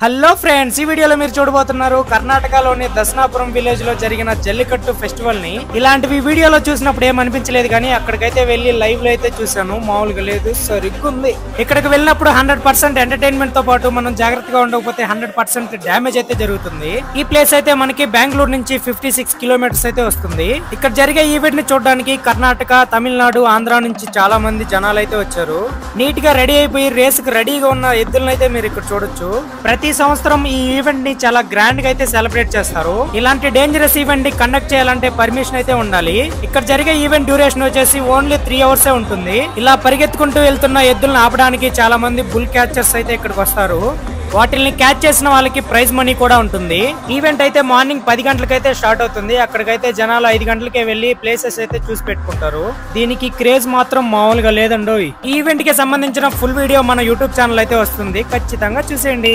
Hello friends, ఈ వీడియోలో మీరు చూడబోతున్నారు కర్ణాటకలోని దసనాపురం విలేజ్ లో జరిగిన జల్లికట్టు ఫెస్టివల్ ని. ఇలాంటివి వీడియోలో చూసినప్పుడు ఏమనిపించలేదు, కానీ అక్కడికైతే వెళ్లి లైవ్ లో అయితే చూసాను. మామూలుగా లేదు, సరిగ్గా ఉంది. ఇక్కడికి వెళ్ళినప్పుడు 100% ఎంటర్టైన్మెంట్ తో పాటు మనం జాగ్రత్తగా ఉండకపోతే 100% డ్యామేజ్ అయితే జరుగుతుంది. ఈ ప్లేస్ అయితే మనకి బెంగళూరు నుంచి 56 కిలోమీటర్స్ అయితే వస్తుంది. ఇక్కడ జరిగే ఈవెంట్ ని చూడడానికి కర్ణాటక, తమిళనాడు, ఆంధ్ర నుంచి చాలా మంది జనాలు అయితే వచ్చారు. నీట్ గా రెడీ అయిపోయి రేస్ కి రెడీగా ఉన్న ఎద్దులను అయితే మీరు ఇక్కడ చూడొచ్చు. ప్రతి సంవత్సరం ఈ ఈవెంట్ ని చాలా గ్రాండ్ గా అయితే సెలబ్రేట్ చేస్తారు. ఇలాంటి డేంజరస్ ఈవెంట్ ని కండక్ట్ చేయాలంటే పర్మిషన్ అయితే ఉండాలి. ఇక్కడ జరిగే ఈవెంట్ డ్యూరేషన్ వచ్చేసి ఓన్లీ 3 అవర్స్ ఉంటుంది. ఇలా పరిగెత్తుకుంటూ వెళ్తున్న ఎద్దులను ఆపడానికి చాలా మంది బుల్ క్యాచర్స్ అయితే ఇక్కడికి వస్తారు. వాటిని క్యాచ్ చేసిన వాళ్ళకి ప్రైజ్ మనీ కూడా ఉంటుంది. ఈవెంట్ అయితే మార్నింగ్ 10 గంటలకైతే స్టార్ట్ అవుతుంది. అక్కడికైతే జనాలు 5 గంటలకే వెళ్లి ప్లేసెస్ అయితే చూసి పెట్టుకుంటారు. దీనికి క్రేజ్ మాత్రం మామూలుగా లేదండోయ్. ఈ ఈవెంట్ కి సంబంధించిన ఫుల్ వీడియో మన యూట్యూబ్ ఛానల్ అయితే వస్తుంది, ఖచ్చితంగా చూసేయండి.